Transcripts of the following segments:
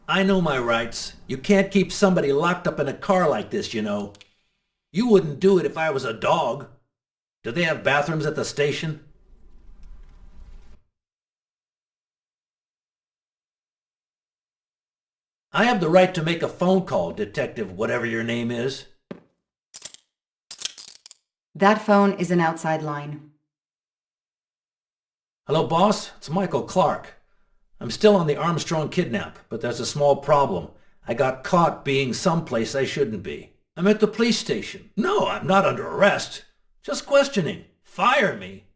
I know my rights. You can't keep somebody locked up in a car like this, you know. You wouldn't do it if I was a dog. Do they have bathrooms at the station? I have the right to make a phone call, Detective whatever your name is. That phone is an outside line. Hello, boss. It's Michael Clark. I'm still on the Armstrong kidnap, but there's a small problem. I got caught being someplace I shouldn't be. I'm at the police station. No, I'm not under arrest. Just questioning. Fire me.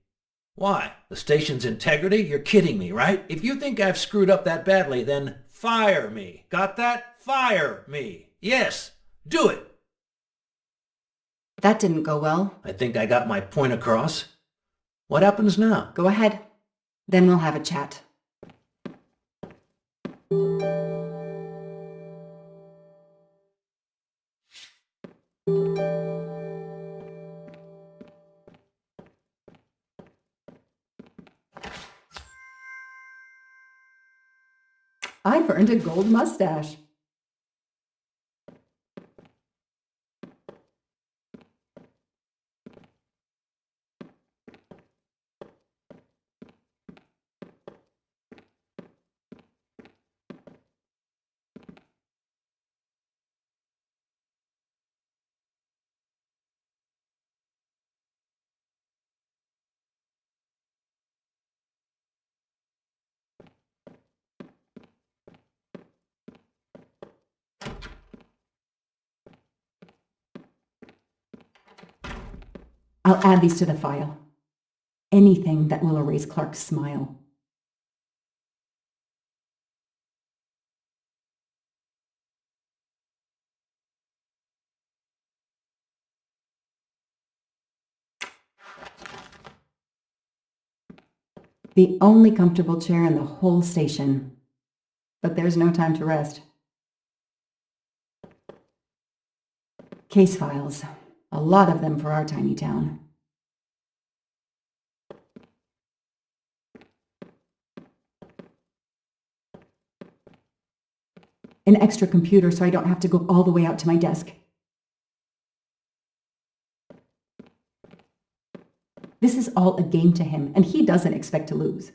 Why? The station's integrity? You're kidding me, right? If you think I've screwed up that badly, then fire me. Got that? Fire me. Yes, do it. That didn't go well. I think I got my point across. What happens now? Go ahead. Then we'll have a chat. I've earned a gold mustache. I'll add these to the file. Anything that will erase Clark's smile. The only comfortable chair in the whole station. But there's no time to rest. Case files. A lot of them for our tiny town. An extra computer so I don't have to go all the way out to my desk. This is all a game to him, and he doesn't expect to lose.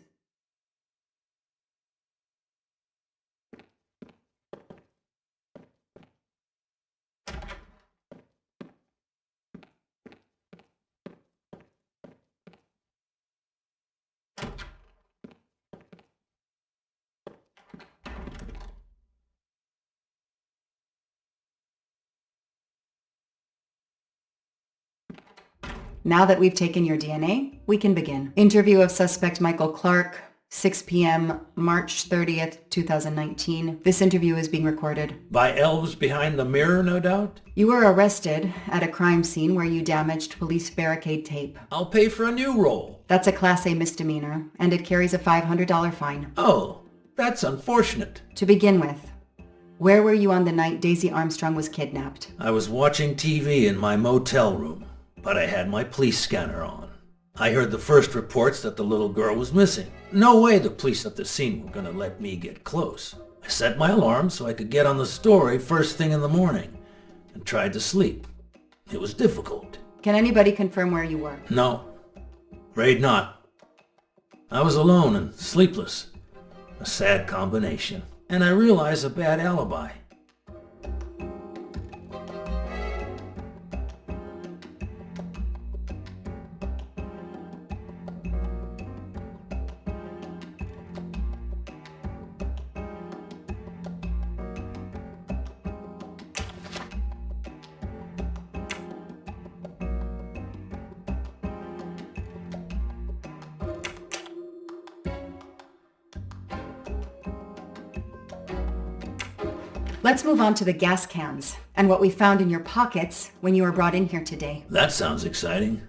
Now that we've taken your DNA, we can begin. Interview of suspect Michael Clark, 6 p.m., March 30th, 2019. This interview is being recorded. By elves behind the mirror, no doubt? You were arrested at a crime scene where you damaged police barricade tape. I'll pay for a new roll. That's a Class A misdemeanor, and it carries a $500 fine. Oh, that's unfortunate. To begin with, where were you on the night Daisy Armstrong was kidnapped? I was watching TV in my motel room, but I had my police scanner on. I heard the first reports that the little girl was missing. No way the police at the scene were going to let me get close. I set my alarm so I could get on the story first thing in the morning and tried to sleep. It was difficult. Can anybody confirm where you were? No, afraid not. I was alone and sleepless. A sad combination. And I realized a bad alibi. Let's move on to the gas cans and what we found in your pockets when you were brought in here today. That sounds exciting.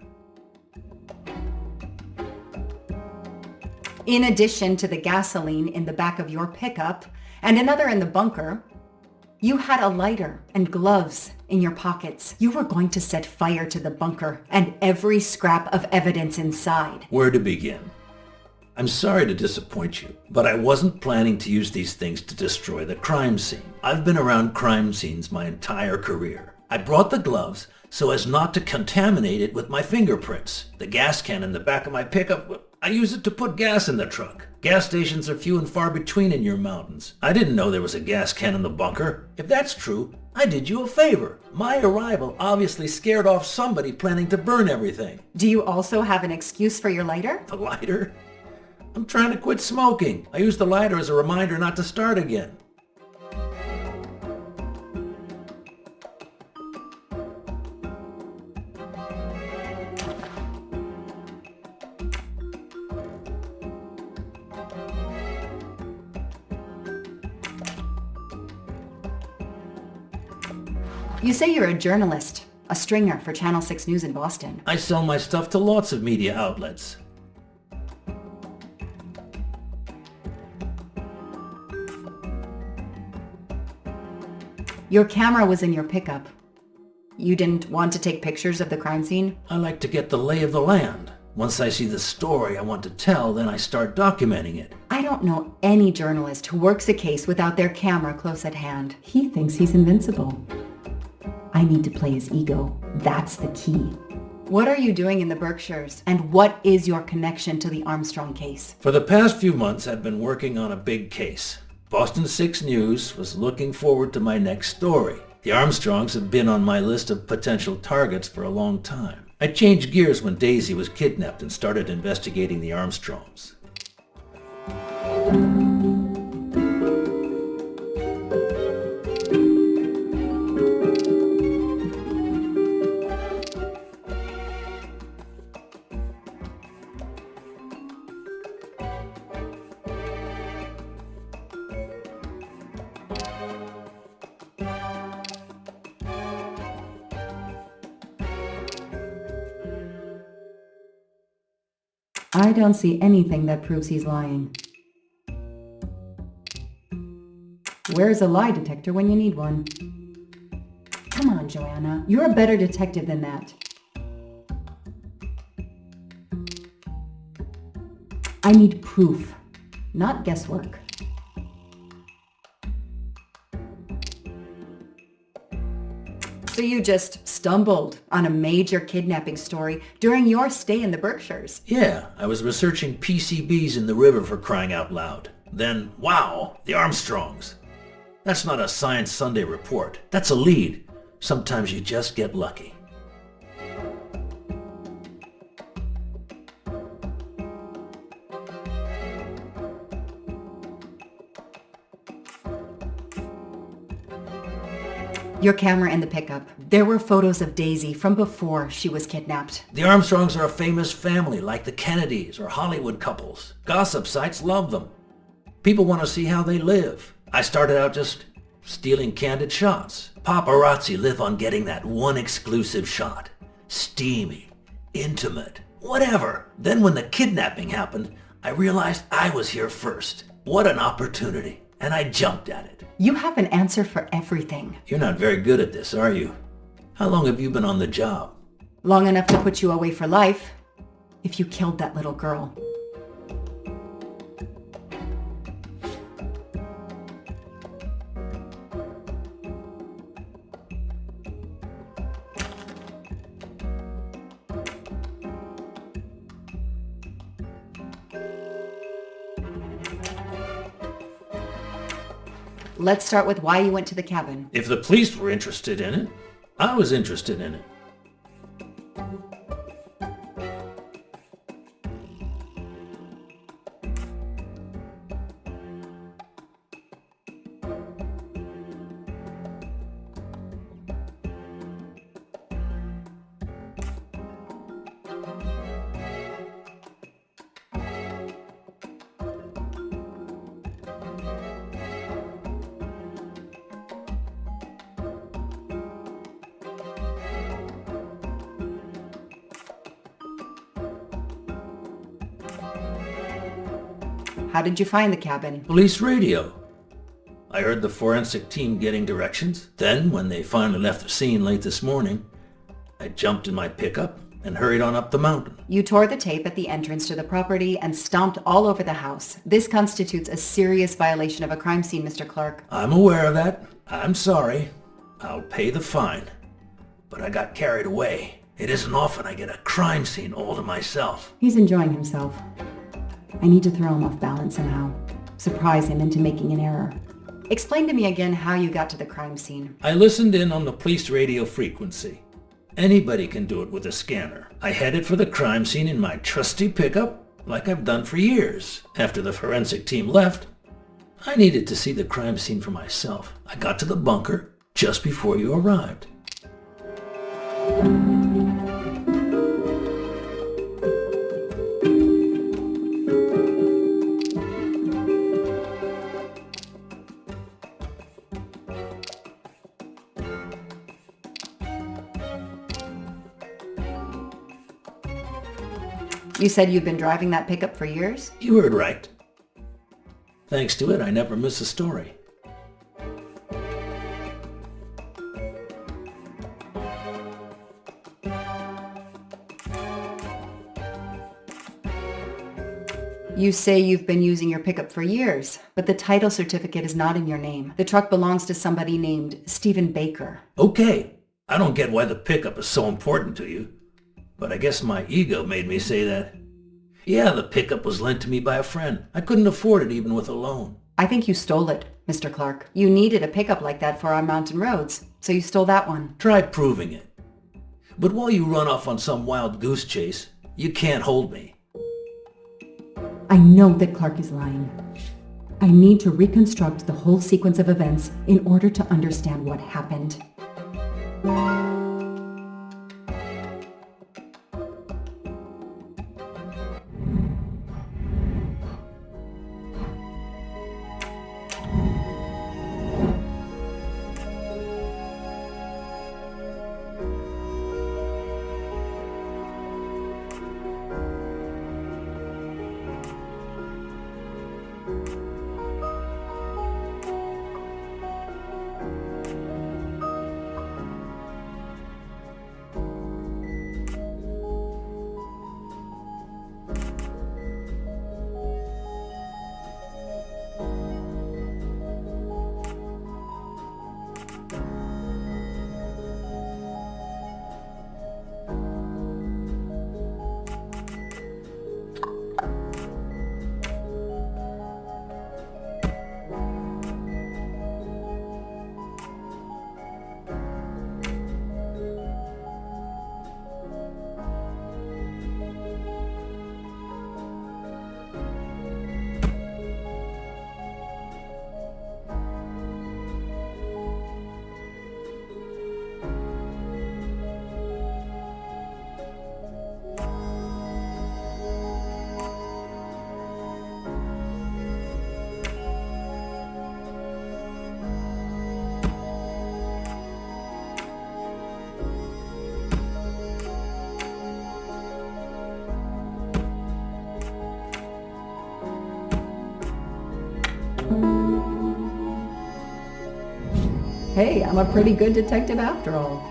In addition to the gasoline in the back of your pickup and another in the bunker, you had a lighter and gloves in your pockets. You were going to set fire to the bunker and every scrap of evidence inside. Where to begin? I'm sorry to disappoint you, but I wasn't planning to use these things to destroy the crime scene. I've been around crime scenes my entire career. I brought the gloves so as not to contaminate it with my fingerprints. The gas can in the back of my pickup, I use it to put gas in the truck. Gas stations are few and far between in your mountains. I didn't know there was a gas can in the bunker. If that's true, I did you a favor. My arrival obviously scared off somebody planning to burn everything. Do you also have an excuse for your lighter? The lighter? I'm trying to quit smoking. I use the lighter as a reminder not to start again. You say you're a journalist, a stringer for Channel 6 News in Boston. I sell my stuff to lots of media outlets. Your camera was in your pickup. You didn't want to take pictures of the crime scene? I like to get the lay of the land. Once I see the story I want to tell, then I start documenting it. I don't know any journalist who works a case without their camera close at hand. He thinks he's invincible. I need to play his ego. That's the key. What are you doing in the Berkshires? And what is your connection to the Armstrong case? For the past few months, I've been working on a big case. Boston 6 News was looking forward to my next story. The Armstrongs have been on my list of potential targets for a long time. I changed gears when Daisy was kidnapped and started investigating the Armstrongs. I don't see anything that proves he's lying. Where's a lie detector when you need one? Come on, Joanna. You're a better detective than that. I need proof, not guesswork. So you just stumbled on a major kidnapping story during your stay in the Berkshires? Yeah, I was researching PCBs in the river for crying out loud. Then, wow, the Armstrongs. That's not a Science Sunday report. That's a lead. Sometimes you just get lucky. Your camera in the pickup. There were photos of Daisy from before she was kidnapped. The Armstrongs are a famous family like the Kennedys or Hollywood couples. Gossip sites love them. People want to see how they live. I started out just stealing candid shots. Paparazzi live on getting that one exclusive shot. Steamy, intimate, whatever. Then when the kidnapping happened, I realized I was here first. What an opportunity. And I jumped at it. You have an answer for everything. You're not very good at this, are you? How long have you been on the job? Long enough to put you away for life, if you killed that little girl. Let's start with why you went to the cabin. If the police were interested in it, I was interested in it. How did you find the cabin? Police radio. I heard the forensic team getting directions. Then, when they finally left the scene late this morning, I jumped in my pickup and hurried on up the mountain. You tore the tape at the entrance to the property and stomped all over the house. This constitutes a serious violation of a crime scene, Mr. Clark. I'm aware of that. I'm sorry. I'll pay the fine. But I got carried away. It isn't often I get a crime scene all to myself. He's enjoying himself. I need to throw him off balance somehow. Surprise him into making an error. Explain to me again how you got to the crime scene. I listened in on the police radio frequency. Anybody can do it with a scanner. I headed for the crime scene in my trusty pickup, like I've done for years. After the forensic team left, I needed to see the crime scene for myself. I got to the bunker just before you arrived. You said you've been driving that pickup for years? You heard right. Thanks to it, I never miss a story. You say you've been using your pickup for years, but the title certificate is not in your name. The truck belongs to somebody named Stephen Baker. Okay, I don't get why the pickup is so important to you, but I guess my ego made me say that. Yeah, the pickup was lent to me by a friend. I couldn't afford it even with a loan. I think you stole it, Mr. Clark. You needed a pickup like that for our mountain roads, so you stole that one. Try proving it. But while you run off on some wild goose chase, you can't hold me. I know that Clark is lying. I need to reconstruct the whole sequence of events in order to understand what happened. Hey, I'm a pretty good detective after all.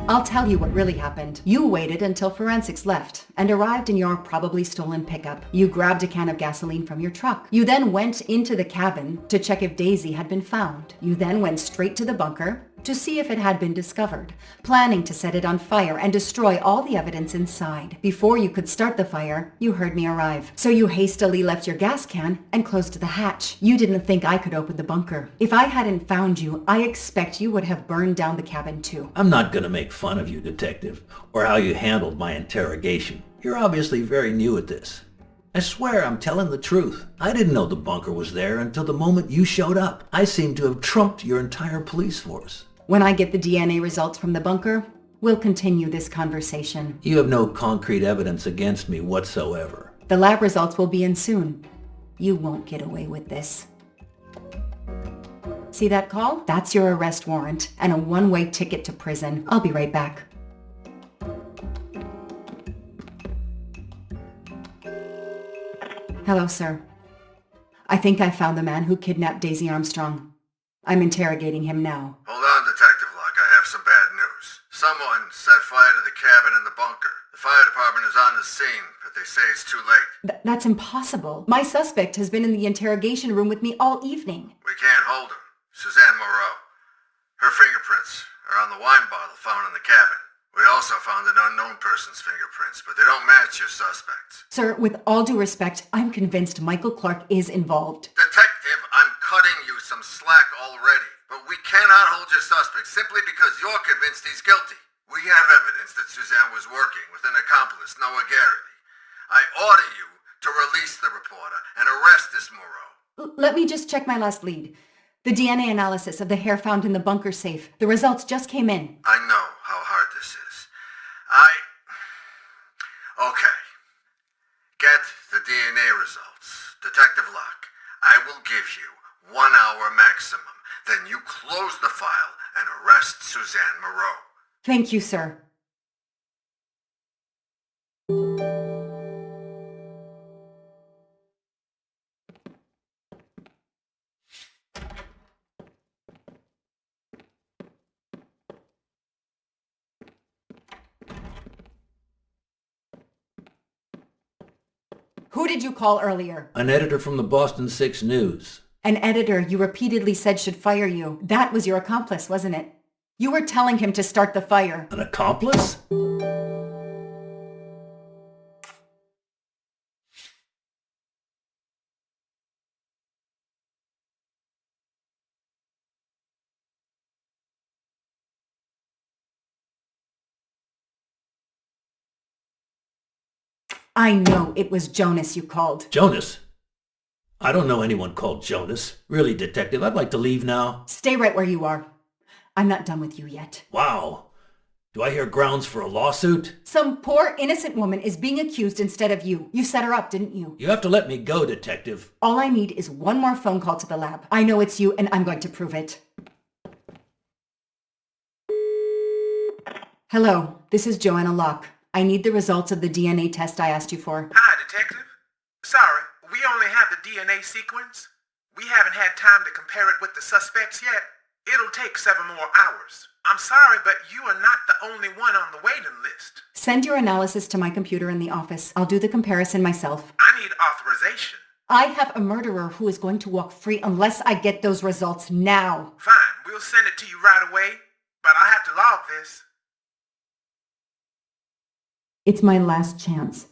I'll tell you what really happened. You waited until forensics left and arrived in your probably stolen pickup. You grabbed a can of gasoline from your truck. You then went into the cabin to check if Daisy had been found. You then went straight to the bunker to see if it had been discovered, planning to set it on fire and destroy all the evidence inside. Before you could start the fire, you heard me arrive. So you hastily left your gas can and closed the hatch. You didn't think I could open the bunker. If I hadn't found you, I expect you would have burned down the cabin too. I'm not going to make fun of you, detective, or how you handled my interrogation. You're obviously very new at this. I swear I'm telling the truth. I didn't know the bunker was there until the moment you showed up. I seem to have trumped your entire police force. When I get the DNA results from the bunker, we'll continue this conversation. You have no concrete evidence against me whatsoever. The lab results will be in soon. You won't get away with this. See that call? That's your arrest warrant and a one-way ticket to prison. I'll be right back. Hello, sir. I think I found the man who kidnapped Daisy Armstrong. I'm interrogating him now. Hold on, Detective Locke. I have some bad news. Someone set fire to the cabin in the bunker. The fire department is on the scene, but they say it's too late. That's impossible. My suspect has been in the interrogation room with me all evening. We can't hold him. Suzanne Moreau. Her fingerprints are on the wine bottle found in the cabin. We also found an unknown person's fingerprints, but they don't match your suspects. Sir, with all due respect, I'm convinced Michael Clark is involved. Detective, I'm cutting you some slack already, but we cannot hold your suspect simply because you're convinced he's guilty. We have evidence that Suzanne was working with an accomplice, Noah Garrity. I order you to release the reporter and arrest this Moreau. Let me just check my last lead. The DNA analysis of the hair found in the bunker safe. The results just came in. I know how hard this is. Okay. Get the DNA results. Detective Locke, I will give you 1 hour maximum. Then you close the file and arrest Suzanne Moreau. Thank you, sir. Who did you call earlier? An editor from the Boston 6 News. An editor you repeatedly said should fire you. That was your accomplice, wasn't it? You were telling him to start the fire. An accomplice? I know it was Jonas you called. Jonas? I don't know anyone called Jonas. Really, Detective, I'd like to leave now. Stay right where you are. I'm not done with you yet. Wow. Do I hear grounds for a lawsuit? Some poor innocent woman is being accused instead of you. You set her up, didn't you? You have to let me go, Detective. All I need is one more phone call to the lab. I know it's you, and I'm going to prove it. Hello, this is Joanna Locke. I need the results of the DNA test I asked you for. Hi, Detective. Sorry, we only have the DNA sequence. We haven't had time to compare it with the suspects yet. It'll take 7 more hours. I'm sorry, but you are not the only one on the waiting list. Send your analysis to my computer in the office. I'll do the comparison myself. I need authorization. I have a murderer who is going to walk free unless I get those results now. Fine, we'll send it to you right away, but I'll have to log this. It's my last chance.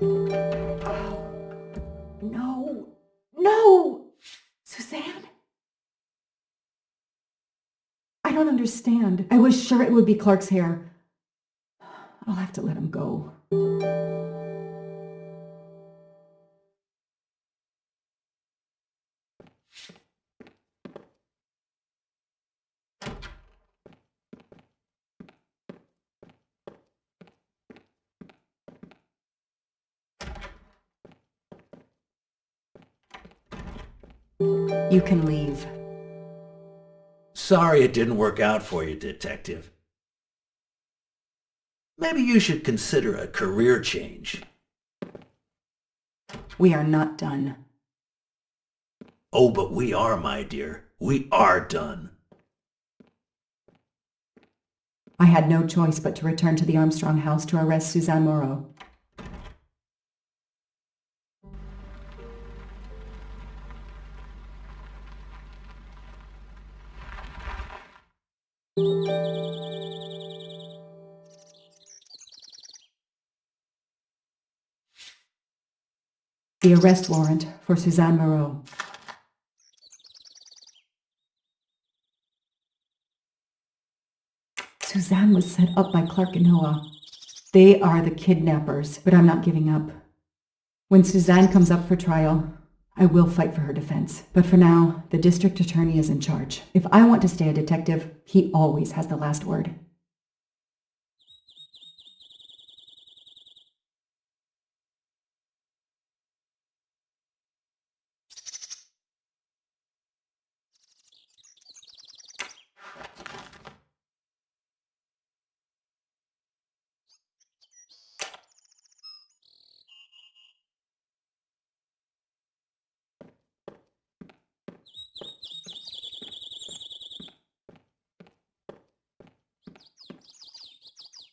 No. No! Suzanne? I don't understand. I was sure it would be Clark's hair. I'll have to let him go. You can leave. Sorry it didn't work out for you, Detective. Maybe you should consider a career change. We are not done. Oh, but we are, my dear. We are done. I had no choice but to return to the Armstrong house to arrest Suzanne Moreau. The arrest warrant for Suzanne Moreau. Suzanne was set up by Clark and Noah. They are the kidnappers, but I'm not giving up. When Suzanne comes up for trial, I will fight for her defense. But for now, the district attorney is in charge. If I want to stay a detective, he always has the last word.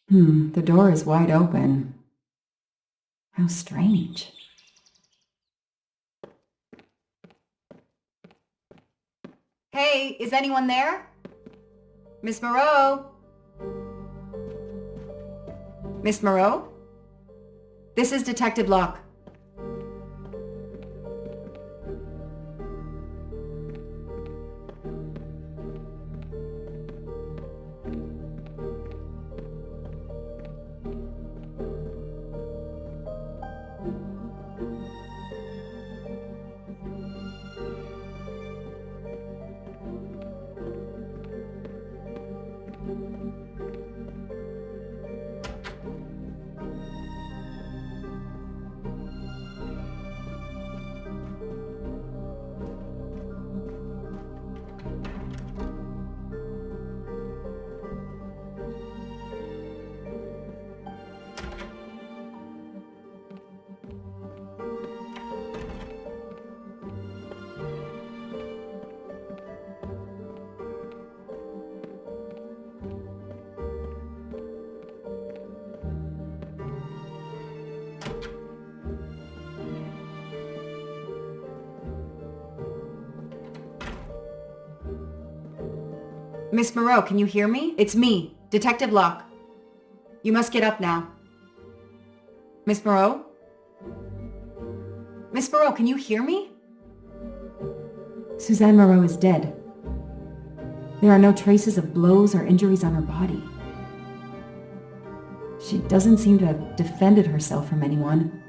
The door is wide open. How strange. Hey, is anyone there? Miss Moreau? Miss Moreau? This is Detective Locke. Miss Moreau, can you hear me? It's me, Detective Locke. You must get up now. Miss Moreau? Miss Moreau, can you hear me? Suzanne Moreau is dead. There are no traces of blows or injuries on her body. She doesn't seem to have defended herself from anyone.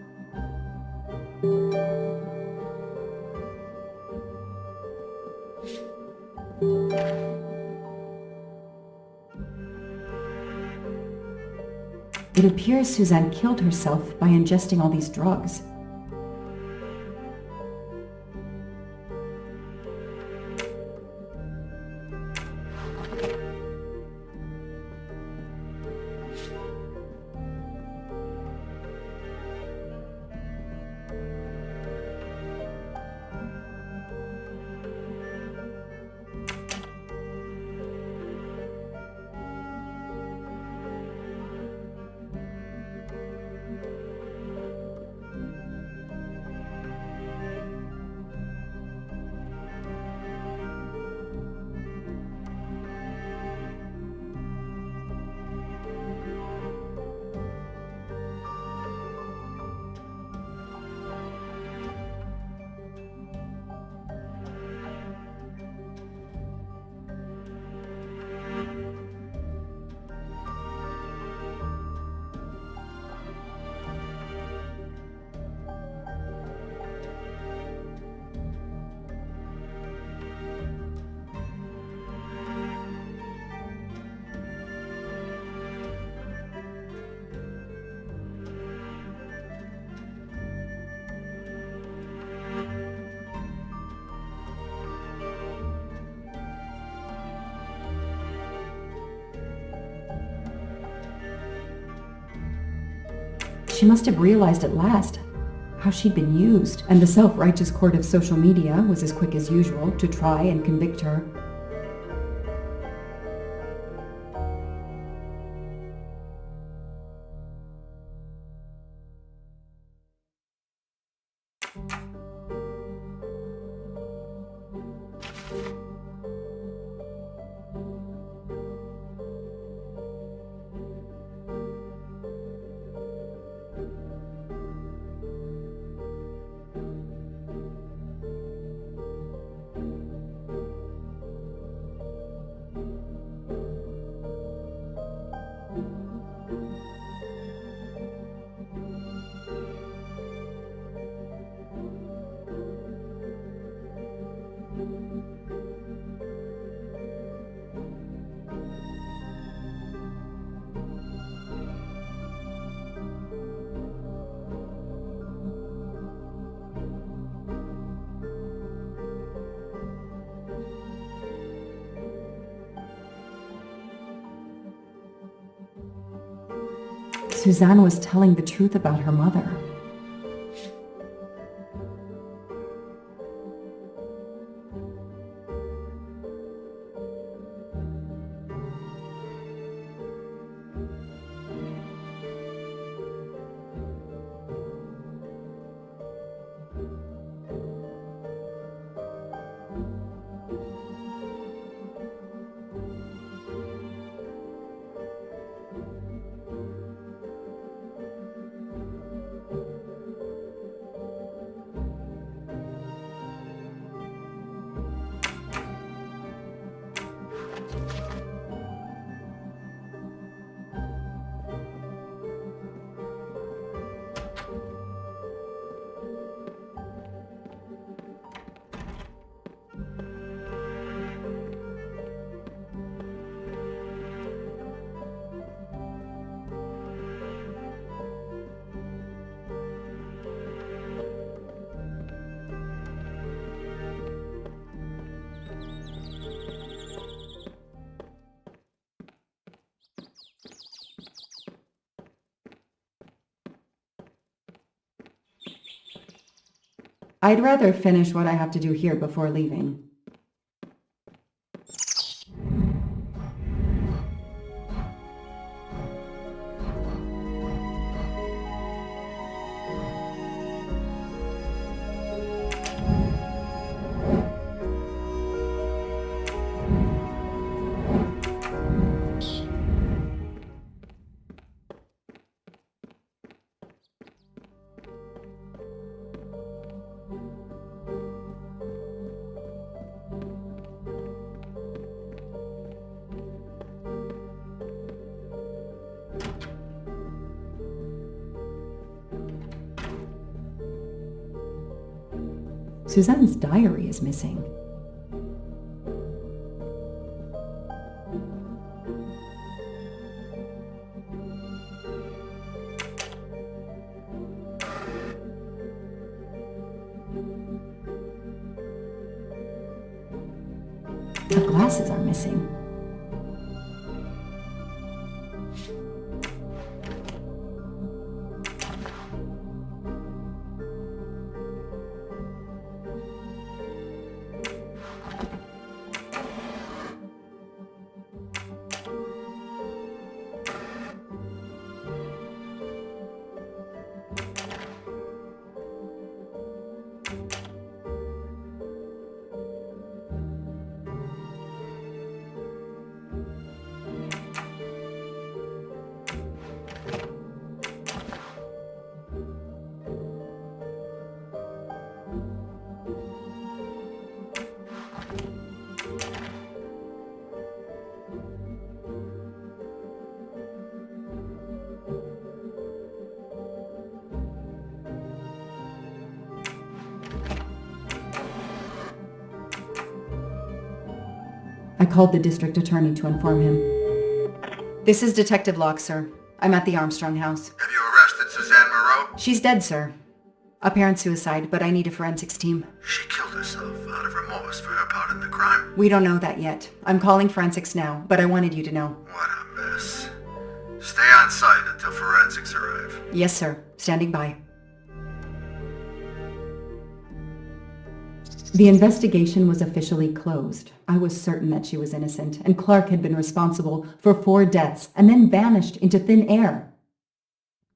It appears Suzanne killed herself by ingesting all these drugs. must have realized at last how she'd been used, and the self-righteous court of social media was as quick as usual to try and convict her. Suzanne was telling the truth about her mother. I'd rather finish what I have to do here before leaving. Suzanne's diary is missing. The glasses are missing. I called the district attorney to inform him. This is Detective Locke, sir. I'm at the Armstrong house. Have you arrested Suzanne Moreau? She's dead, sir. Apparent suicide, but I need a forensics team. She killed herself out of remorse for her part in the crime. We don't know that yet. I'm calling forensics now, but I wanted you to know. What a mess. Stay on site until forensics arrive. Yes, sir. Standing by. The investigation was officially closed. I was certain that she was innocent, and Clark had been responsible for 4 deaths and then vanished into thin air.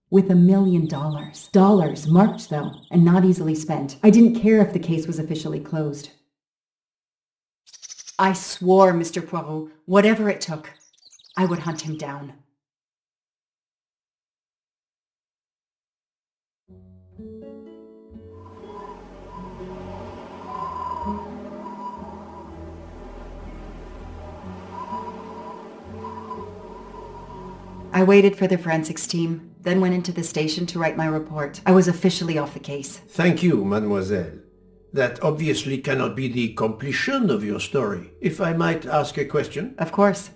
With $1 million. Dollars marked, though, and not easily spent. I didn't care if the case was officially closed. I swore, Mr. Poirot, whatever it took, I would hunt him down. I waited for the forensics team, then went into the station to write my report. I was officially off the case. Thank you, mademoiselle. That obviously cannot be the completion of your story. If I might ask a question? Of course.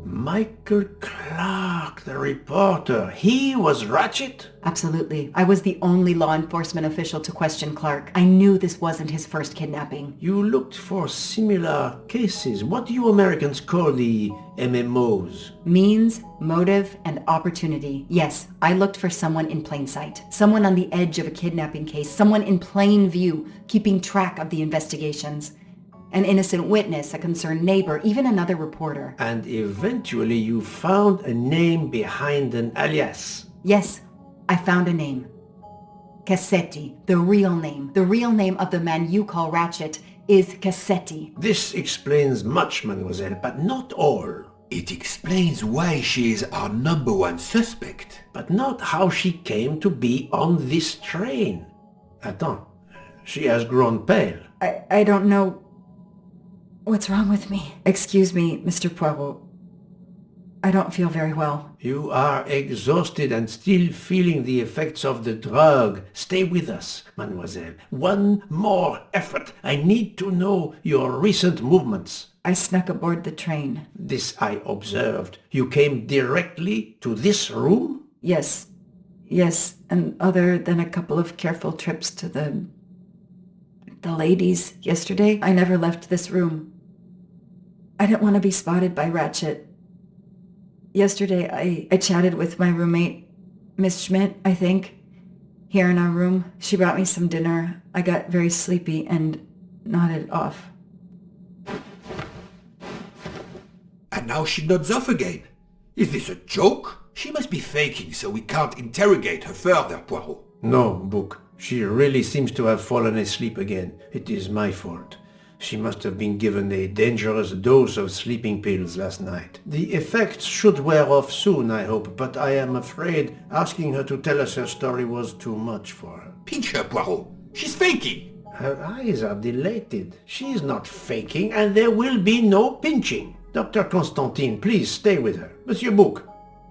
Michael Clark, the reporter. He was Ratchet? Absolutely. I was the only law enforcement official to question Clark. I knew this wasn't his first kidnapping. You looked for similar cases. What do you Americans call the MMOs? Means, motive, and opportunity. Yes, I looked for someone in plain sight. Someone on the edge of a kidnapping case. Someone in plain view, keeping track of the investigations. An innocent witness, a concerned neighbor, even another reporter. And eventually you found a name behind an alias. Yes, I found a name. Cassetti, the real name. The real name of the man you call Ratchet is Cassetti. This explains much, mademoiselle, but not all. It explains why she is our number 1 suspect. But not how she came to be on this train. Attends, she has grown pale. I don't know what's wrong with me. Excuse me, Mr. Poirot. I don't feel very well. You are exhausted and still feeling the effects of the drug. Stay with us, mademoiselle. One more effort. I need to know your recent movements. I snuck aboard the train. This I observed. You came directly to this room? Yes, and other than a couple of careful trips to the ladies yesterday, I never left this room. I didn't want to be spotted by Ratchet. Yesterday, I chatted with my roommate, Miss Schmidt, I think, here in our room. She brought me some dinner. I got very sleepy and nodded off. And now she nods off again. Is this a joke? She must be faking, so we can't interrogate her further, Poirot. No, Book. She really seems to have fallen asleep again. It is my fault. She must have been given a dangerous dose of sleeping pills last night. The effects should wear off soon, I hope, but I am afraid asking her to tell us her story was too much for her. Pinch her, Poirot. She's faking. Her eyes are dilated. She is not faking, and there will be no pinching. Dr. Constantine, please stay with her. Monsieur Book,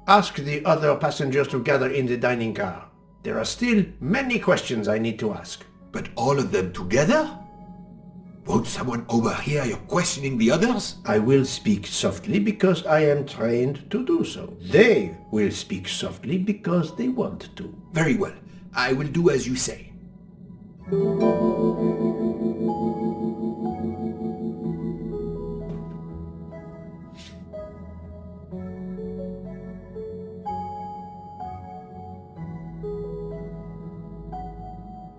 ask the other passengers to gather in the dining car. There are still many questions I need to ask. But all of them together? Won't someone overhear you questioning the others? I will speak softly because I am trained to do so. They will speak softly because they want to. Very well. I will do as you say.